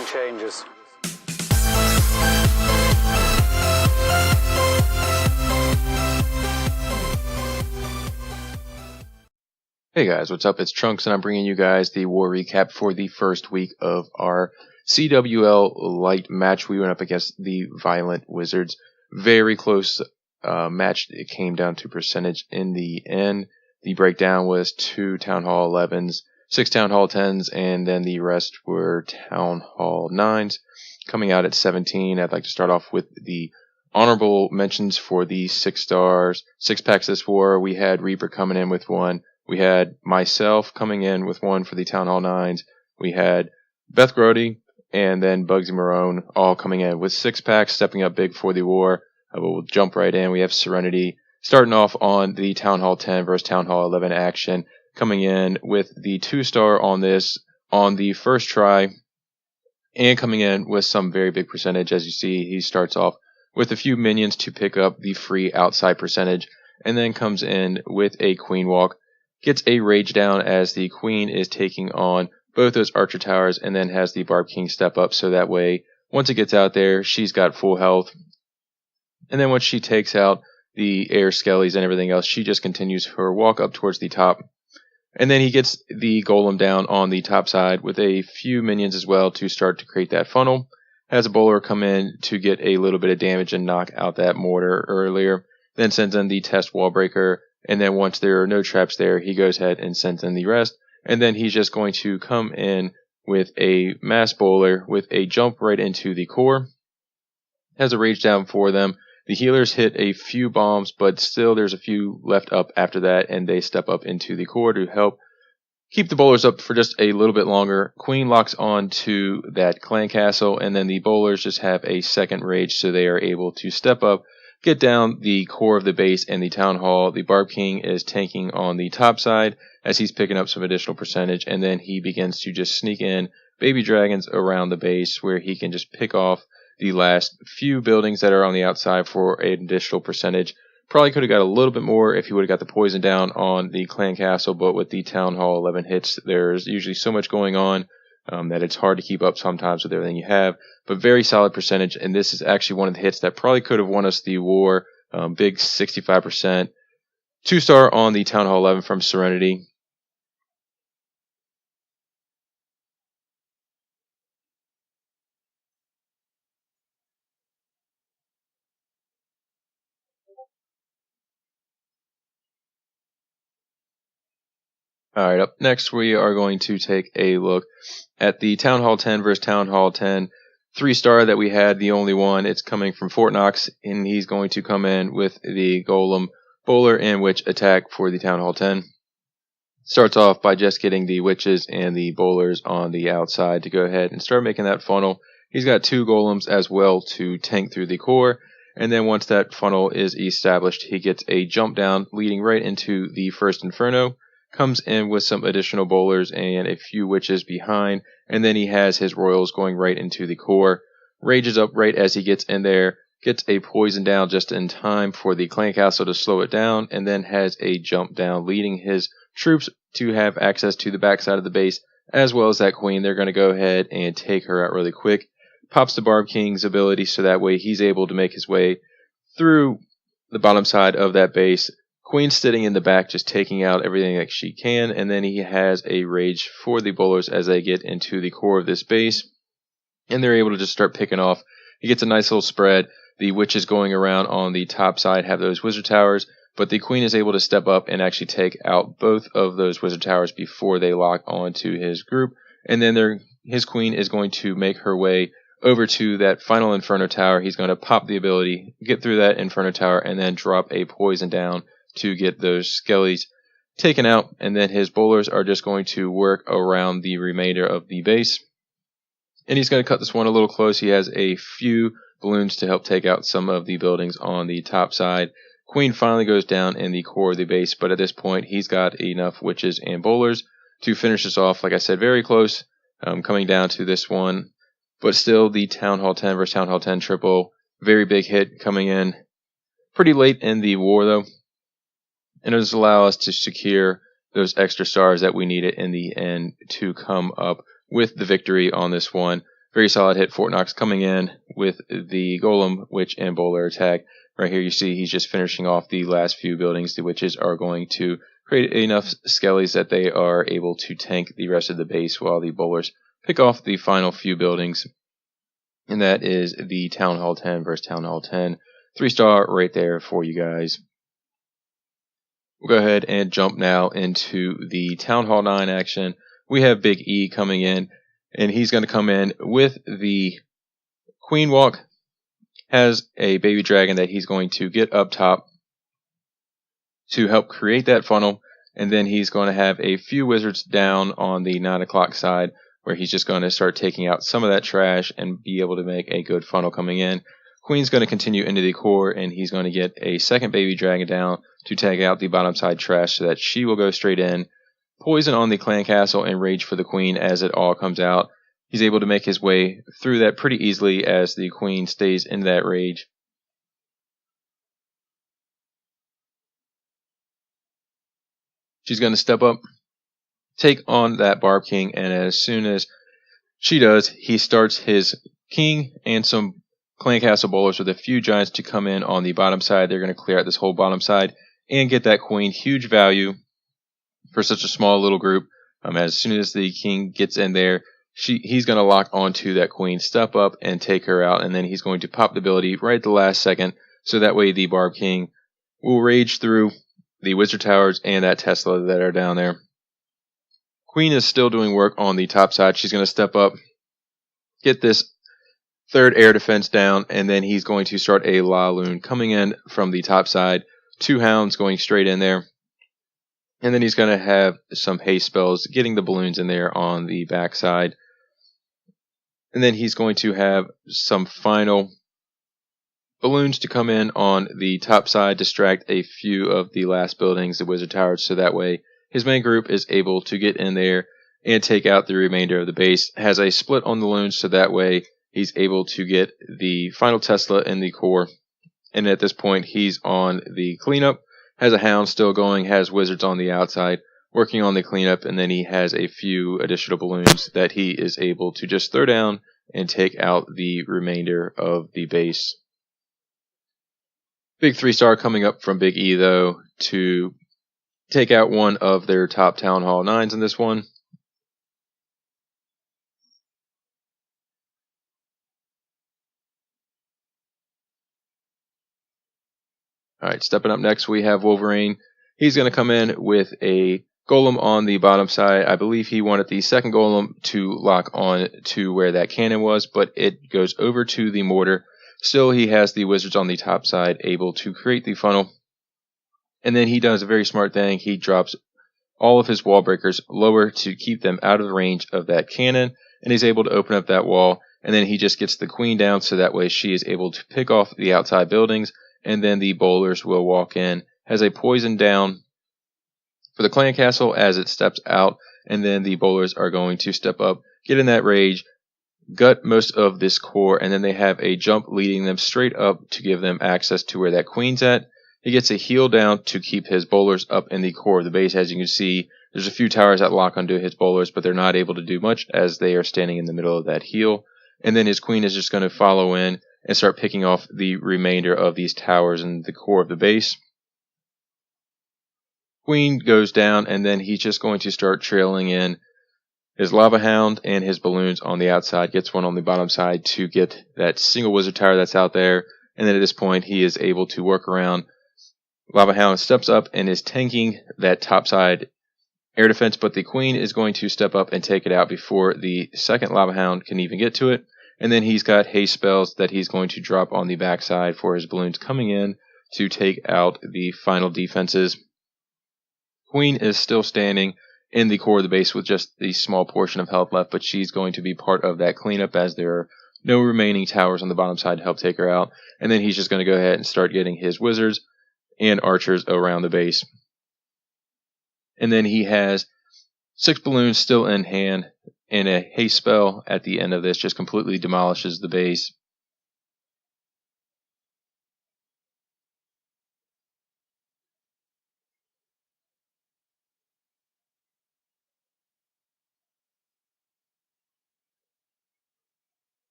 Nothing changes. Hey guys, what's up? It's Trunks, and I'm bringing you guys the war recap for the first week of our CWL light match. We went up against the Violent Wizards. Very close match. It came down to percentage in the end. The breakdown was 2 Town Hall 11s, 6 Town Hall 10s, and then the rest were Town Hall 9s. Coming out at 17, I'd like to start off with the honorable mentions for the 6 stars. 6 packs this war. We had Reaper coming in with 1. We had myself coming in with 1 for the Town Hall 9s. We had Beth Grody and then Bugsy Marone all coming in with 6 packs, stepping up big for the war. We'll jump right in. We have Serenity starting off on the Town Hall 10 versus Town Hall 11 action, coming in with the 2-star on this on the first try and coming in with some very big percentage. As you see, he starts off with a few minions to pick up the free outside percentage and then comes in with a Queen Walk. Gets a rage down as the Queen is taking on both those Archer Towers and then has the Barb King step up so that way once it gets out there she's got full health. And then once she takes out the air skellies and everything else, she just continues her walk up towards the top. And then he gets the Golem down on the top side with a few minions as well to start to create that funnel. Has a bowler come in to get a little bit of damage and knock out that mortar earlier. Then sends in the test wall breaker. And then once there are no traps there, he goes ahead and sends in the rest. And then he's just going to come in with a mass bowler with a jump right into the core. Has a rage down for them. The healers hit a few bombs, but still there's a few left up after that, and they step up into the core to help keep the bowlers up for just a little bit longer. Queen locks on to that clan castle, and then the bowlers just have a second rage, so they are able to step up, get down the core of the base and the Town Hall. The Barb King is tanking on the top side as he's picking up some additional percentage, and then he begins to just sneak in baby dragons around the base where he can just pick off the last few buildings that are on the outside for an additional percentage. Probably could have got a little bit more if he would have got the poison down on the clan castle, but with the Town Hall 11 hits, there's usually so much going on that it's hard to keep up sometimes with everything you have. But very solid percentage, and this is actually one of the hits that probably could have won us the war. Big 65%. 2-star on the Town Hall 11 from Serenity. Alright, up next we are going to take a look at the Town Hall 10 versus Town Hall 10. 3-star that we had, the only one. It's coming from Fort Knox, and he's going to come in with the Golem, Bowler, and Witch attack for the Town Hall 10. Starts off by just getting the Witches and the Bowlers on the outside to go ahead and start making that funnel. He's got 2 Golems as well to tank through the core, and then once that funnel is established, he gets a jump down leading right into the first Inferno. Comes in with some additional bowlers and a few witches behind, and then he has his royals going right into the core. Rages up right as he gets in there, gets a poison down just in time for the clan castle to slow it down, and then has a jump down leading his troops to have access to the backside of the base, as well as that queen. They're going to go ahead and take her out really quick. Pops the Barb King's ability so that way he's able to make his way through the bottom side of that base. Queen's sitting in the back just taking out everything that she can, and then he has a rage for the bowlers as they get into the core of this base, and they're able to just start picking off. He gets a nice little spread. The witches going around on the top side have those wizard towers, but the queen is able to step up and actually take out both of those wizard towers before they lock onto his group, and then his queen is going to make her way over to that final Inferno Tower. He's going to pop the ability, get through that Inferno Tower, and then drop a poison down to get those skellies taken out, and then his bowlers are just going to work around the remainder of the base. And he's going to cut this one a little close. He has a few balloons to help take out some of the buildings on the top side. Queen finally goes down in the core of the base, but at this point he's got enough witches and bowlers to finish this off. Like I said, very close coming down to this one, but still the Town Hall 10 versus Town Hall 10 triple. Very big hit coming in pretty late in the war though. And it does allow us to secure those extra stars that we needed in the end to come up with the victory on this one. Very solid hit. Fort Knox coming in with the Golem, Witch, and Bowler attack. Right here you see he's just finishing off the last few buildings. The Witches are going to create enough skellies that they are able to tank the rest of the base while the Bowlers pick off the final few buildings. And that is the Town Hall 10 versus Town Hall 10. 3-star right there for you guys. We'll go ahead and jump now into the Town Hall 9 action. We have Big E coming in, and he's going to come in with the Queen Walk. Has a baby dragon that he's going to get up top to help create that funnel, and then he's going to have a few wizards down on the 9 o'clock side where he's just going to start taking out some of that trash and be able to make a good funnel coming in. Queen's going to continue into the core, and he's going to get a second baby dragon down to tag out the bottom side trash so that she will go straight in. Poison on the clan castle and rage for the queen as it all comes out. He's able to make his way through that pretty easily as the queen stays in that rage. She's going to step up, take on that Barb King, and as soon as she does, he starts his king and some clan castle bowlers with a few giants to come in on the bottom side. They're going to clear out this whole bottom side and get that queen. Huge value for such a small little group. As soon as the king gets in there, he's going to lock onto that queen, step up and take her out, and then he's going to pop the ability right at the last second, so that way the Barb King will rage through the wizard towers and that Tesla that are down there. Queen is still doing work on the top side. She's going to step up, get this third air defense down, and then he's going to start a La Lune coming in from the top side. 2 hounds going straight in there. And then he's going to have some haste spells, getting the balloons in there on the back side. And then he's going to have some final balloons to come in on the top side, distract a few of the last buildings, the wizard towers, so that way his main group is able to get in there and take out the remainder of the base. Has a split on the loons, so that way he's able to get the final Tesla in the core. And at this point, he's on the cleanup. Has a hound still going, has wizards on the outside, working on the cleanup, and then he has a few additional balloons that he is able to just throw down and take out the remainder of the base. Big 3-star coming up from Big E, though, to take out one of their top Town Hall 9s in this one. Alright, stepping up next, we have Wolverine. He's going to come in with a golem on the bottom side. I believe he wanted the second golem to lock on to where that cannon was, but it goes over to the mortar. Still, he has the wizards on the top side able to create the funnel. And then he does a very smart thing. He drops all of his wall breakers lower to keep them out of the range of that cannon, and he's able to open up that wall. And then he just gets the queen down so that way she is able to pick off the outside buildings, and then the bowlers will walk in. Has a poison down for the clan castle as it steps out, and then the bowlers are going to step up, get in that rage, gut most of this core, and then they have a jump leading them straight up to give them access to where that queen's at. He gets a heal down to keep his bowlers up in the core of the base. As you can see, there's a few towers that lock onto his bowlers, but they're not able to do much as they are standing in the middle of that heal. And then his queen is just going to follow in and start picking off the remainder of these towers in the core of the base. Queen goes down, and then he's just going to start trailing in his Lava Hound and his balloons on the outside. Gets one on the bottom side to get that single wizard tower that's out there. And then at this point, he is able to work around. Lava Hound steps up and is tanking that top side air defense, but the queen is going to step up and take it out before the second Lava Hound can even get to it. And then he's got haste spells that he's going to drop on the backside for his balloons coming in to take out the final defenses. Queen is still standing in the core of the base with just the small portion of health left, but she's going to be part of that cleanup as there are no remaining towers on the bottom side to help take her out. And then he's just going to go ahead and start getting his wizards and archers around the base. And then he has 6 balloons still in hand, and a haste spell at the end of this just completely demolishes the base.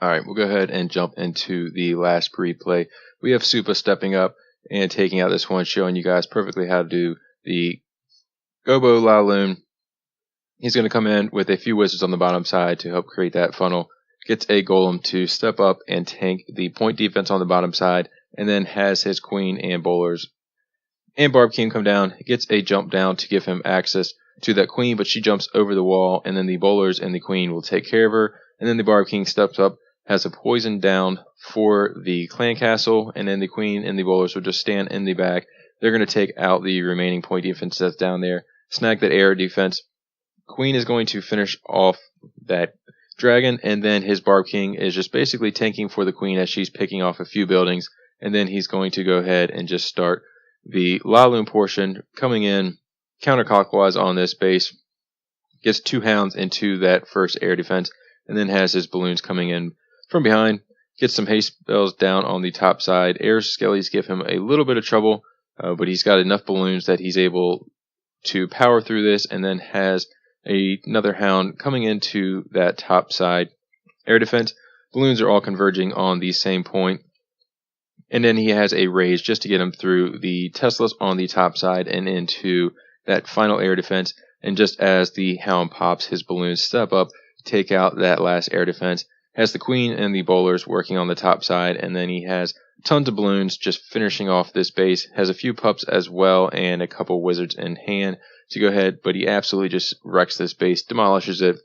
Alright, we'll go ahead and jump into the last pre-play. We have Supa stepping up and taking out this one, showing you guys perfectly how to do the Gobo Laloon. He's going to come in with a few wizards on the bottom side to help create that funnel. Gets a golem to step up and tank the point defense on the bottom side, and then has his queen and bowlers and Barb King come down. Gets a jump down to give him access to that queen, but she jumps over the wall, and then the bowlers and the queen will take care of her. And then the Barb King steps up, has a poison down for the clan castle, and then the queen and the bowlers will just stand in the back. They're going to take out the remaining point defense that's down there, snag that air defense. Queen is going to finish off that dragon, and then his Barb King is just basically tanking for the queen as she's picking off a few buildings, and then he's going to go ahead and just start the Laloon portion, coming in counterclockwise on this base. Gets 2 hounds into that first air defense, and then has his balloons coming in from behind. Gets some haste spells down on the top side. Air skellies give him a little bit of trouble, but he's got enough balloons that he's able to power through this, and then has another hound coming into that top side air defense. Balloons are all converging on the same point, and then he has a raise just to get him through the Teslas on the top side and into that final air defense. And just as the hound pops, his balloons step up, take out that last air defense. Has the queen and the bowlers working on the top side, and then he has tons of balloons just finishing off this base. Has a few pups as well and a couple wizards in hand to go ahead, but he absolutely just wrecks this base, demolishes it.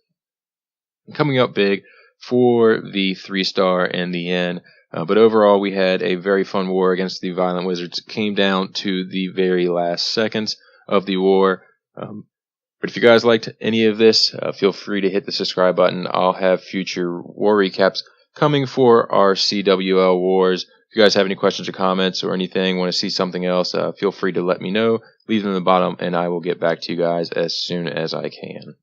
Coming up big for the 3-star in the end. But overall, we had a very fun war against the Violent Wizards. It came down to the very last seconds of the war. But if you guys liked any of this, feel free to hit the subscribe button. I'll have future war recaps coming for our CWL wars. If you guys have any questions or comments or anything, want to see something else, feel free to let me know. Leave them in the bottom, and I will get back to you guys as soon as I can.